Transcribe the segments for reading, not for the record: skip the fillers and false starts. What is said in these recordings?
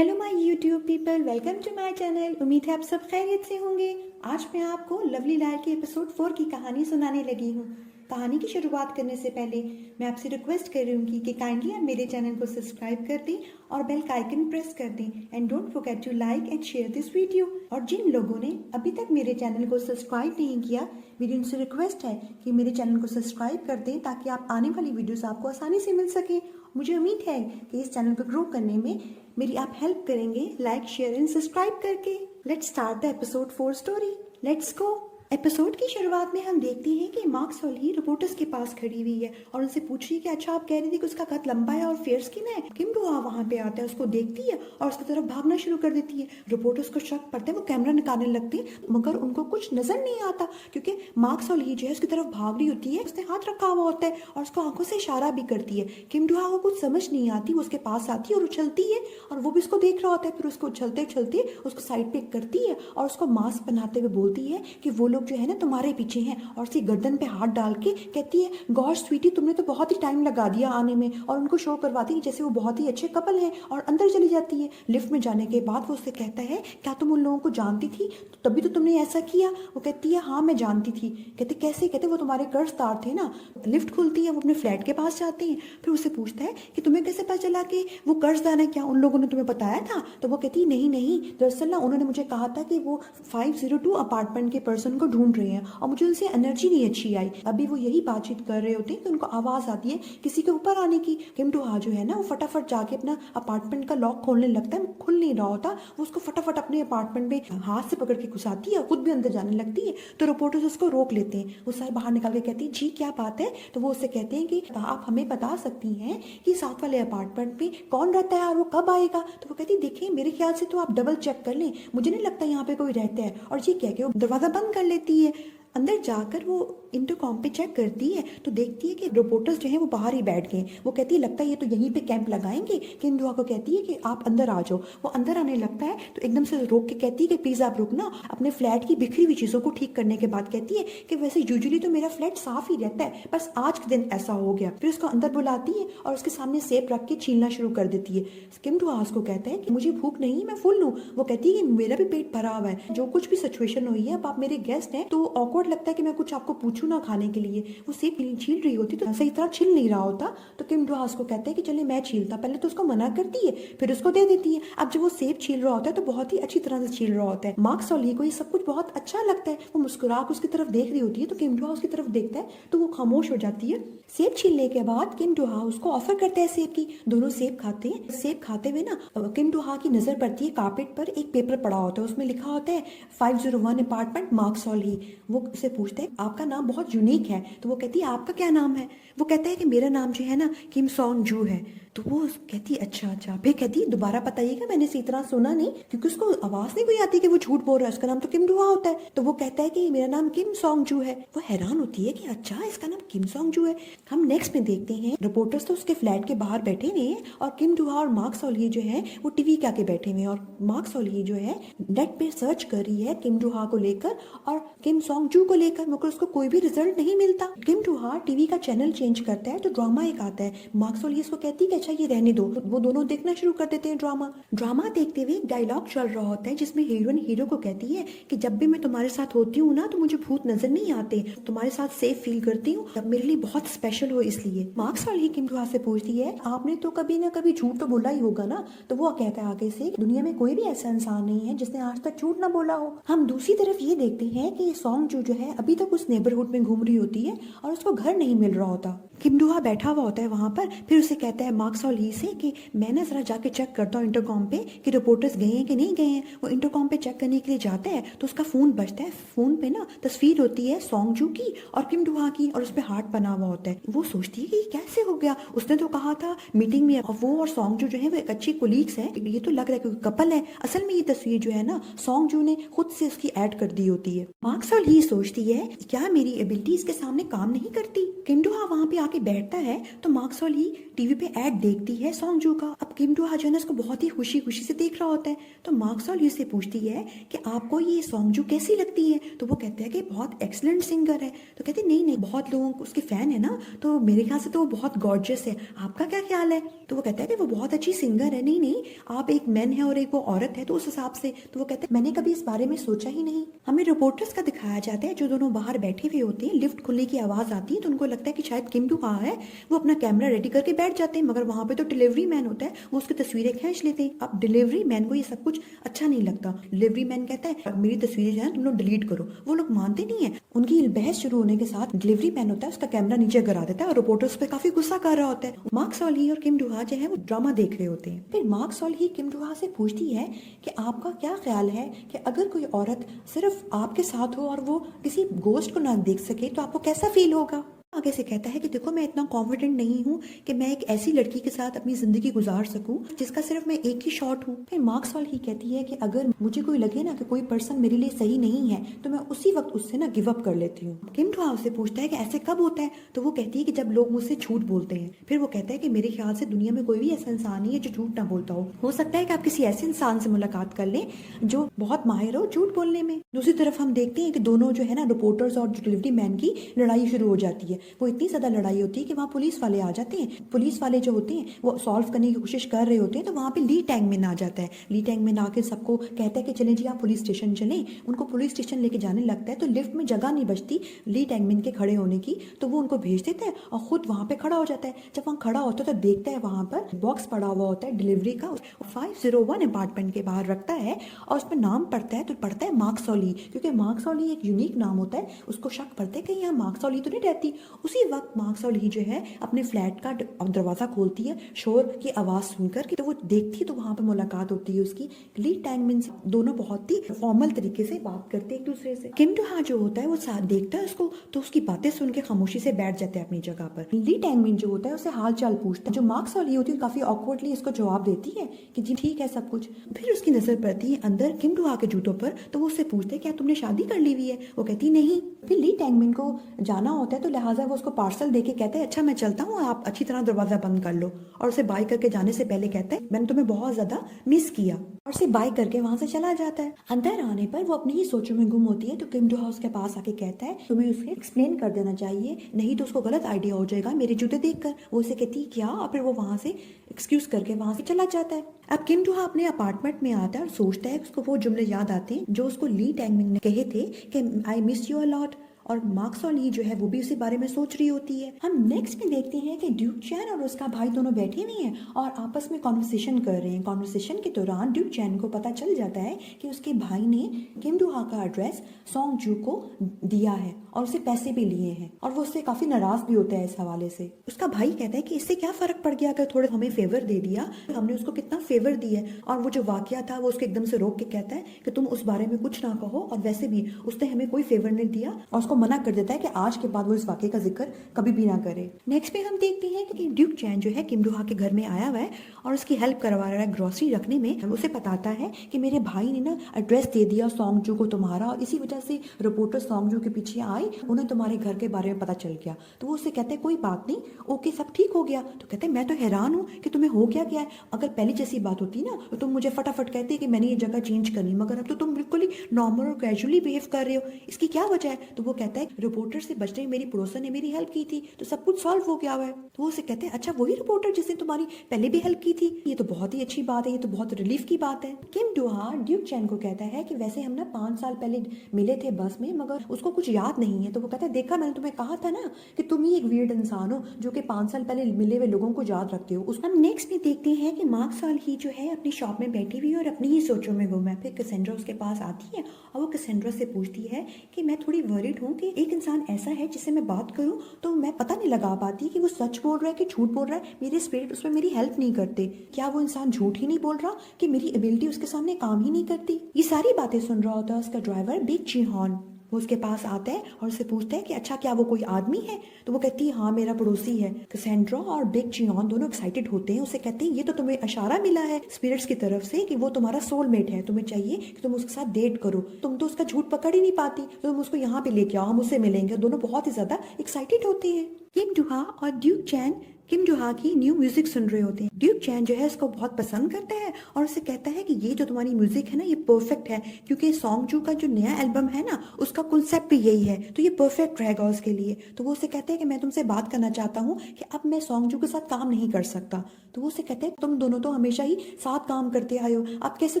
Hello my YouTube people, welcome to my channel. उम्मीद है आप सब खैरियत से होंगे। आज मैं आपको लवली लायर की एपिसोड 4 की कहानी सुनाने लगी हूँ। कहानी की शुरुआत करने से पहले मैं आपसे रिक्वेस्ट कर रही हूँ कि काइंडली आप मेरे चैनल को सब्सक्राइब कर दें और बेल का आइकन प्रेस कर दें and don't forget to like and share this video. और जिन लोगों ने अभी तक मेरे चैनल को सब्सक्राइब नहीं किया, मेरी उनसे रिक्वेस्ट है कि मेरे चैनल को सब्सक्राइब कर दें ताकि आप आने वाली वीडियोस आपको आसानी से मिल सके। मुझे उम्मीद है कि इस चैनल को ग्रो करने में मेरी आप हेल्प करेंगे लाइक शेयर एंड सब्सक्राइब करके। Let's start the episode 4 story. Let's go. Episode की शुरुआत में हम देखते हैं कि मार्क सॉल्ही रिपोर्टर्स के पास खड़ी हुई है और उनसे पूछ रही है कि अच्छा आप कह रही थी कि उसका कद लंबा है और फेयर स्किन है। किम डोहा वहां पे आता है, उसको देखती है और उसकी तरफ भागना शुरू कर देती है। रिपोर्टर्स को शक पड़ता है, वो कैमरा निकालने लगती है मगर उनको कुछ नजर नहीं आता क्योंकि मार्क सॉल्ही जो है उसकी तरफ भाग रही होती है। उसने हाथ रखा हुआ होता है और उसको आंखों से इशारा भी करती है। किम डोहा को कुछ समझ नहीं आती, वो उसके पास आती है और उछलती है और वो भी उसको देख रहा होता है। फिर उसको उछलते उछलते उसको साइड पे करती है और उसको मास्क पहनाते हुए बोलती है कि वो लोग जो है ना तुम्हारे पीछे हैं, और उसकी गर्दन पे हाथ डाल के कहती है गॉड स्वीटी तुमने तो बहुत ही टाइम लगा दिया आने में, और उनको शो करवाती है जैसे वो बहुत ही अच्छे कपल हैं और अंदर चली जाती है। लिफ्ट में जाने के बाद वो उससे कहता है क्या तुम उन लोगों को जानती थी, तो तभी तो तुमने ऐसा किया। वो कहती है हाँ मैं जानती थी। कहते कैसे? कहते वो तुम्हारे कर्जदार थे ना। लिफ्ट खुलती है, वो अपने फ्लैट के पास जाते हैं। फिर उससे पूछता है कि तुम्हें कैसे पता चला कि वो कर्जदार है, क्या उन लोगों ने तुम्हें बताया था? तो वो कहती नहीं नहीं, दरअसल ना उन्होंने मुझे कहा था कि वो 502 अपार्टमेंट के पर्सन को ढूंढ रहे हैं और मुझे उनसे एनर्जी नहीं अच्छी आई। अभी वो यही बातचीत कर रहे होते हैं तो उनको आवाज आती है किसी के ऊपर आने की। किम डोहा जो है ना वो फटाफट जाके अपना अपार्टमेंट का लॉक खोलने लगता है, खुल नहीं रहा होता। वो उसको फटाफट अपने अपार्टमेंट में हाथ से पकड़ के घुसाती है, खुद भी अंदर जाने लगती है। तो रिपोर्टर्स उसको रोक लेते हैं। वो सारे बाहर निकाल के कहती है जी क्या बात है? तो वो उससे कहते हैं कि आप हमें बता सकती हैं कि साथ वाले अपार्टमेंट में कौन रहता है और वो कब आएगा? तो वो कहती है देखिए मेरे ख्याल से तो आप डबल चेक कर लें, मुझे नहीं लगता यहाँ पे कोई रहता है। और ये कह के वो दरवाजा बंद कर लेती है। अंदर जाकर वो इंटरकॉम पे चेक करती है तो देखती है कि रिपोर्टर्स जो हैं वो बाहर ही बैठ गए। वो कहती है लगता है ये तो यहीं पे कैंप लगाएंगे। किम डोहा को कहती है कि आप अंदर आ जाओ। वो अंदर आने लगता है तो एकदम से रोक के कहती है कि प्लीज आप रुकना। अपने फ्लैट की बिखरी हुई चीजों को ठीक करने के बाद कहती है कि वैसे यूजुअली तो मेरा फ्लैट साफ ही रहता है, बस आज के दिन ऐसा हो गया। फिर उसको अंदर बुलाती है और उसके सामने सेब रख के छीलना शुरू कर देती है। किम डोहा उसको कहता है कि मुझे भूख नहीं, मैं फुल हूँ। वो कहती है कि मेरा भी पेट भरा हुआ है, जो कुछ भी सिचुएशन हुई है, अब आप मेरे गेस्ट हैं तो ऑकवर्ड लगता है कि मैं कुछ आपको पूछूं ना खाने के लिए। वो सेब छील रही होती तो सही तरह छिल नहीं रहा होता। तो किम डोहा उसको कहता है कि चले मैं छीलता। पहले तो उसको मना करती है फिर उसको दे देती है। अब जब वो सेब छील रहा होता है तो बहुत ही अच्छी तरह से छील रहा होता है। मार्क सॉल्ही को ये सब कुछ बहुत अच्छा लगता है। वो मुस्कुरा के उसकी तरफ देख रही होती है तो किम डोहा उसकी तरफ देखता है तो वो खामोश हो जाती है। सेब छीलने के बाद किम डोहा उसको ऑफर करता है सेब की। दोनों सेब खाते हैं। सेब खाते हुए ना किम डोहा की नजर पड़ती है कारपेट पर एक पेपर पड़ा होता है, उसमें लिखा होता है 501 अपार्टमेंट मार्क सॉल्ही। वो उसे पूछते हैं आपका नाम बहुत यूनिक है। तो वो कहती है आपका क्या नाम है? वो कहता है कि मेरा नाम जो है ना किम सॉन्ग जू है। तो वो कहती है अच्छा अच्छा। फिर कहती है दोबारा बताइएगा, मैंने इसी तरह सुना नहीं, क्योंकि उसको आवाज नहीं कोई आती कि वो झूठ बोल रहा है। उसका नाम तो किम डोहा होता है। तो वो कहता है कि मेरा नाम किम सॉन्ग जू है। वो हैरान होती है कि अच्छा इसका नाम किम सॉन्ग जू है। हम नेक्स्ट में देखते हैं रिपोर्टर्स तो उसके फ्लैट के बाहर बैठे हुए हैं और किम डोहा और मार्क सॉल्ही जो है वो टीवी के आगे बैठे हुए हैं। और मार्क सॉल्ही जो है नेट पे सर्च कर रही है किम डोहा को लेकर और किम सॉन्ग जू को लेकर, मगर उसको कोई भी रिजल्ट नहीं मिलता। किम डोहा टीवी का चैनल चेंज करता है तो ड्रामा एक आता है। मार्क सॉल्ही इसको कहती है कि अच्छा ये रहने दो। वो दोनों देखना शुरू कर देते हैं ड्रामा देखते हुए एक डायलॉग चल रहा होता है जिसमें हीरोइन हीरो को कहती है कि जब भी मैं तुम्हारे साथ होती हूँ ना तो मुझे भूत नजर नहीं आते, तुम्हारे साथ सेफ फील करती हूँ, तब मेरे लिए बहुत स्पेशल हो इसलिए। मार्क सॉल्ही किम डोहा से पूछती है आपने तो कभी ना कभी झूठ तो बोला ही होगा ना? तो वो कहता है आगे से दुनिया में कोई भी ऐसा इंसान नहीं है जिसने आज तक झूठ ना बोला हो। हम दूसरी तरफ ये देखते हैं कि सॉन्ग जो है अभी तक उस नेबरहुड में घूम रही होती है और उसको घर नहीं मिल रहा होता। किम डोहा बैठा हुआ होता है वहां पर। फिर उसे कहता है मार्क सॉल्ही से कि मैं ना जरा जाके चेक करता हूँ इंटरकॉम पे कि रिपोर्टर्स गए हैं कि नहीं गए हैं। वो इंटरकॉम पे चेक करने के लिए जाता है तो उसका फोन बजता है। फोन पे ना तस्वीर होती है सॉन्ग जू की और किम डोहा की और उसपे हार्ट बना हुआ होता है। वो सोचती है कि कैसे हो गया, उसने तो कहा था मीटिंग में, और वो और सॉन्ग जू जो है वो एक अच्छी कोलीग्स है, ये तो लग रहा है कि कपल है। असल में ये तस्वीर जो है ना सॉन्ग जू ने खुद से उसकी ऐड कर दी होती है। मार्क सॉल्ही सोचती है क्या मेरी एबिलिटी इसके सामने काम नहीं करती? किम डोहा वहां पे आके बैठता है तो मार्क सॉल्ही टीवी पे ऐड देखती है सॉन्ग जू का। अब किम डू हा जो है ना उसको बहुत ही खुशी खुशी से देख रहा होता है। तो मार्क सॉल से पूछती है कि आपको ये सॉन्ग जू कैसी लगती है। तो वो कहता है कि बहुत एक्सीलेंट सिंगर है। तो कहते नहीं नहीं, बहुत लोगों को उसके फैन है ना, तो मेरे ख्याल से तो वो बहुत गॉर्जियस है, आपका क्या ख्याल है। तो वो कहता है कि वो बहुत अच्छी सिंगर है। नहीं नहीं, आप एक मैन है और एक वो औरत है, तो उस हिसाब से। तो वो कहते हैं मैंने कभी इस बारे में सोचा ही नहीं। हमें रिपोर्टर्स का दिखाया जाता है जो दोनों बाहर बैठे हुए होते हैं। लिफ्ट खुलने की आवाज आती है तो उनको लगता है कि शायद किम डू हा है। वो अपना कैमरा रेडी करके बैठ जाते हैं, मगर वहां पे तो डिलीवरी मैन होता है, वो उसकी तस्वीरें खींच लेते हैं। अब डिलीवरी मैन को ये सब कुछ अच्छा नहीं लगता। डिलीवरी मैन कहता है मेरी तस्वीरें जो है तुम लोग डिलीट करो। वो लोग मानते नहीं है। उनकी बहस शुरू होने के साथ डिलीवरी मैन होता है उसका कैमरा नीचे गिरा देता है और रिपोर्टर्स पे काफी गुस्सा कर रहा होता है। मार्क सॉल ही और किम डू हा जो है वो ड्रामा देख रहे होते हैं। फिर मार्क सॉल ही किम डू हा से पूछती है कि आपका क्या ख्याल है कि अगर कोई औरत सिर्फ आपके साथ हो और वो किसी गोश्त को ना देख सके तो आपको कैसा फील होगा। आगे से कहता है कि देखो मैं इतना कॉन्फिडेंट नहीं हूँ कि मैं एक ऐसी लड़की के साथ अपनी जिंदगी गुजार सकूं जिसका सिर्फ मैं एक ही शॉट हूँ। फिर मार्क सॉल ही कहती है कि अगर मुझे कोई लगे ना कि कोई पर्सन मेरे लिए सही नहीं है तो मैं उसी वक्त उससे ना गिव अप कर लेती हूँ। किम डू हा उससे पूछता है कि ऐसे कब होता है। तो वो कहती है कि जब लोग मुझसे झूठ बोलते हैं। फिर वो कहता है कि मेरे ख्याल से दुनिया में कोई भी ऐसा इंसान नहीं है जो झूठ ना बोलता हो सकता है कि आप किसी ऐसे इंसान से मुलाकात कर लें जो बहुत माहिर हो झूठ बोलने में। दूसरी तरफ हम देखते हैं कि दोनों जो है ना रिपोर्टर्स और डिलीवरी मैन की लड़ाई शुरू हो जाती है। वो इतनी ज्यादा लड़ाई होती है कि वहाँ पुलिस वाले आ जाते हैं। पुलिस वाले जो होते हैं वो सॉल्व करने की कोशिश कर रहे होते हैं। तो वहाँ पे ली टैंगमिन आ जाता है। ली टैंगमिन आके सबको कहता है कि चलें जी आप पुलिस स्टेशन चलें। उनको पुलिस स्टेशन लेके जाने लगता है तो लिफ्ट में जगह नहीं बचती ली टैंगमिन के खड़े होने की। तो वो उनको भेज देता है और खुद वहाँ पे खड़ा हो जाता है। जब वहाँ खड़ा होता है तो देखता है वहाँ पर बॉक्स पड़ा हुआ होता है डिलीवरी का। 501 अपार्टमेंट के बाहर रखता है और उस पर नाम पढ़ता है तो पढ़ता है मार्क सॉली, क्योंकि मार्क सॉली एक यूनिक नाम होता है। उसको शक पड़ता है कि यहाँ मार्क सॉली तो नहीं रहती। उसी वक्त मार्क सॉली जो है अपने फ्लैट का दरवाजा खोलती है शोर की आवाज सुनकर कि तो वो देखती है तो वहां पर मुलाकात होती है उसकी ली टैंगमिन से। दोनों बहुत ही फॉर्मल तरीके से बात करते हैं एक दूसरे से। किम डू हा जो होता है वो साथ देखता है उसको तो उसकी बातें सुन के खामोशी से बैठ जाते हैं अपनी जगह पर। ली टैंगमिन जो होता है उसे हाल चाल पूछता है। जो मार्क सॉली होती है काफी ऑकवर्डली इसको जवाब देती है कि जी ठीक है सब कुछ। फिर उसकी नजर पड़ती है अंदर किम डू हा के जूतों पर। तो वो उससे पूछते हैं क्या तुमने शादी कर ली हुई है। वो कहती नहीं। फिर ली टैंगमिन को जाना होता है तो लिहाजा वो उसको पार्सल देके कहते हैं अच्छा मैं चलता हूँ, आप अच्छी तरह दरवाजा बंद कर लो। और उसे बाय करके जाने से पहले कहता है मैंने तुम्हें बहुत ज्यादा मिस किया और उसे बाय करके वहां से चला जाता है। अंदर आने पर वो अपनी ही सोचों में गुम होती है तो किम डू हा उसके पास आके कहता है तुम्हें उसे एक्सप्लेन कर देना चाहिए, नहीं तो उसको गलत आइडिया हो जाएगा मेरे जूते देखकर। वो उसे कहती क्या और फिर वो वहां से एक्सक्यूज करके वहां से चला जाता है। अब किम डू हा अपने अपार्टमेंट में आता है और सोचता है उसको वो जुमले याद आते हैं जो उसको ली टैंगमिन ने कहे थे कि I miss you a lot. और मार्क सॉली जो है वो भी उसी बारे में सोच रही होती है। हम नेक्स्ट में देखते हैं कि ड्यूक चैन और उसका भाई दोनों बैठे हुए हैं और आपस में कॉन्वर्सेशन कर रहे हैं। कॉन्वर्सेशन के दौरान ड्यूक चैन को पता चल जाता है कि उसके भाई ने किम डू हा का एड्रेस सॉन्ग जू को दिया है और उसे पैसे भी लिए हैं और वो उससे काफी नाराज भी होता है इस हवाले से। उसका भाई कहता है कि इससे क्या फर्क पड़ गया अगर थोड़े हमें फेवर दे दिया, हमने उसको कितना फेवर दिया है। और वो जो वाकया था वो उसको एकदम से रोक के कहता है कि तुम उस बारे में कुछ ना कहो और वैसे भी उसने हमें कोई फेवर नहीं दिया और उसको मना कर देता है कि आज के बाद वो इस वाकये का जिक्र कभी भी ना करे। नेक्स्ट पे हम देखते हैं कि ड्यूक चैन जो है किम डू हा के घर में आया हुआ है और उसकी हेल्प करवा रहा है ग्रोसरी रखने में। उसे बताता है कि मेरे भाई ने ना एड्रेस दे दिया सॉन्ग जू को तुम्हारा और इसी वजह से रिपोर्टर सॉन्ग जू के पीछे आई, उन्हें तुम्हारे घर के बारे में पता चल गया। तो वो उससे कहते हैं कोई बात नहीं, ओके सब ठीक हो गया। तो कहते हैं मैं तो हैरान हूँ कि तुम्हें हो क्या गया है। अगर पहले जैसी बात होती ना तो तुम मुझे फटाफट कहते कि मैंने ये जगह चेंज करनी, मगर अब तो तुम बिल्कुल ही नॉर्मल और कैजुअली बिहेव कर रहे हो, इसकी क्या वजह है। तो वो कहता है रिपोर्टर से बचने में मेरी पड़ोसन ने मेरी हेल्प की थी तो सब कुछ सॉल्व हो गया हुआ है। तो वो उसे कहते हैं अच्छा वही रिपोर्टर जिसने तुम्हारी पहले भी हेल्प की थी, ये तो बहुत ही अच्छी बात है, ये तो बहुत रिलीफ की बात है। किम डू हा ड्यूक चैन को कहता है कि वैसे हम ना 5 साल पहले मिले थे बस में मगर उसको कुछ याद नहीं है। तो वो कहता है देखा मैंने तुम्हें कहा था ना कि तुम ही एक वियर्ड इंसान हो जो कि 5 साल पहले मिले हुए लोगों को याद रखते हो। हम नेक्स्ट में देखते हैं कि मार्क सॉल ही जो है अपनी शॉप में बैठी हुई और अपनी ही सोचों में गुम है। फिर कैसेंड्रा उसके पास आती है और वो कैसेंड्रा से पूछती है कि मैं थोड़ी वरीड हूँ कि एक इंसान ऐसा है जिससे मैं बात करूं तो मैं पता नहीं लगा पाती कि वो सच बोल रहा है कि झूठ बोल रहा है। मेरे स्पिरिट उसमें मेरी हेल्प नहीं करते। क्या वो इंसान झूठ ही नहीं बोल रहा कि मेरी एबिलिटी उसके सामने काम ही नहीं करती। ये सारी बातें सुन रहा होता है उसका ड्राइवर बिग चिहॉन। वो उसके पास आता है और उससे पूछता है कि अच्छा क्या वो कोई आदमी है। तो वो कहती है हाँ मेरा पड़ोसी है। कैसेंड्रा और बिग चिहॉन दोनों एक्साइटेड होते हैं। उसे कहते हैं ये तो तुम्हें इशारा मिला है स्पिरिट्स की तरफ से कि वो तुम्हारा सोलमेट है, तुम्हें चाहिए कि तुम उसके साथ डेट करो। तुम तो उसका झूठ पकड़ ही नहीं पाती, तो तुम उसको यहाँ पे लेके आओ, हम उससे मिलेंगे। दोनों बहुत ही ज्यादा एक्साइटेड होते हैं। किम डू हा और ड्यूक चैन किम जो हा की न्यू म्यूजिक सुन रहे होते हैं। ड्यूक चैन जो है इसको बहुत पसंद करता है और उसे कहता है कि ये जो तुम्हारी म्यूजिक है ना ये परफेक्ट है, क्योंकि सॉन्ग जू का जो नया एल्बम है ना उसका कॉन्सेप्ट भी यही है, तो ये परफेक्ट रहेगा उसके लिए। तो वो उसे कहते हैं कि मैं तुमसे बात करना चाहता हूँ कि अब मैं सॉन्ग जू के साथ काम नहीं कर सकता। तो वो उसे कहते हैं तुम दोनों तो हमेशा ही साथ काम करते आए हो, अब कैसे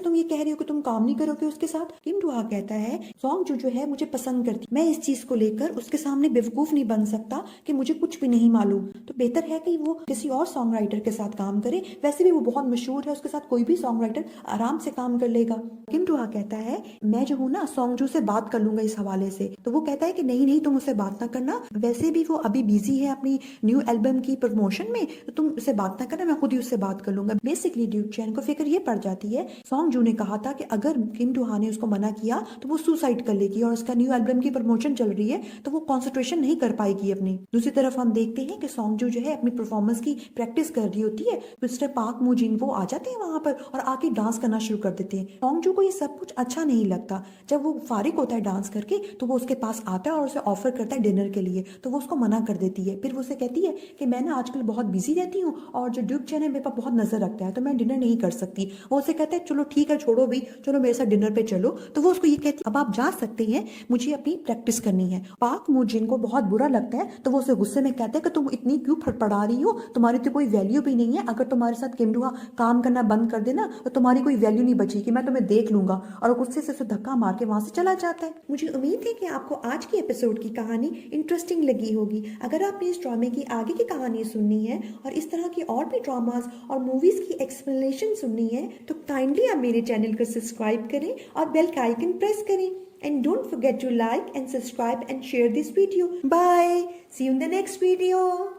तुम ये कह रहे हो कि तुम काम नहीं करोगे उसके साथ। किम डुहा कहता है सॉन्ग जू जो है मुझे पसंद करती, मैं इस चीज को लेकर उसके सामने बेवकूफ नहीं बन सकता कि मुझे कुछ भी नहीं मालूम, तो बेहतर है कि वो किसी और सॉन्ग राइटर के साथ काम करे, वैसे भी वो बहुत मशहूर है, उसके साथ कोई भी सॉन्ग राइटर आराम से काम कर लेगा। किम डुहा कहता है मैं जो हूँ ना सॉन्ग जू से बात कर लूंगा इस हवाले से। तो वो कहता है कि नहीं नहीं तुम उससे बात ना करना, वैसे भी वो अभी बिजी है अपनी न्यू एल्बम की प्रमोशन में, तो तुम उससे बात ना करना, मैं खुद ही उससे बात कर लूंगा। बेसिकली ड्यूक चैन को फिक्र ये पड़ जाती है, सॉन्ग जू ने कहा था कि अगर किम डुहा ने उसको मना किया तो वो सुसाइड कर लेगी और उसका न्यू एल्बम की प्रमोशन चल रही है तो वो कॉन्सेंट्रेशन नहीं कर पाएगी अपनी। दूसरी तरफ हम देखते हैं कि सॉन्ग जू जो है अपनी परफॉर्मेंस की प्रैक्टिस कर रही होती है, मिस्टर पाक मूजिन वो आ जाते हैं वहां पर और आके डांस करना शुरू कर देते हैं। सॉन्ग जू को ये सब कुछ अच्छा नहीं लगता, जब वो फारिग होता है डांस करके तो वो उसके पास आता है और उसे ऑफर करता है डिनर के लिए, तो वो उसको मना कर देती है। फिर वो उसे कहती है कि मैं ना आजकल बहुत बिजी रहती हूँ और जो ड्यूक चैन है मेरे पास बहुत नजर रखता है तो मैं डिनर नहीं कर सकती। वो उसे कहता है चलो ठीक है छोड़ो भी, चलो मेरे साथ डिनर पे चलो। तो वो उसको ये कहती है अब आप जा सकते हैं, मुझे अपनी प्रैक्टिस करनी है। पाक मूजिन को बहुत बुरा लगता है तो वो उसे गुस्से में कहता है कि तुम इतनी क्यों फड़फड़ा रही हो, तुम्हारी तो कोई वैल्यू भी नहीं है, अगर तुम्हारे साथ किम डुहा काम करना बंद कर देना तो तुम्हारी कोई वैल्यू नहीं बचेगी, मैं तुम्हें देख लूंगा। और गुस्से से उसे धक्का मार के वहां से चला जाता है। मुझे उम्मीद है कि आपको आज की एपिसोड की कहानी इंटरेस्टिंग लगी होगी। अगर आपने इस ड्रामे की आगे की कहानी सुननी है और इस तरह की और भी ड्रामास और मूवीज की एक्सप्लेनेशन सुननी है तो काइंडली आप मेरे चैनल को सब्सक्राइब करें और बेल का आइकन प्रेस करें। And don't forget to like and subscribe and share this video. Bye. See you in the next video.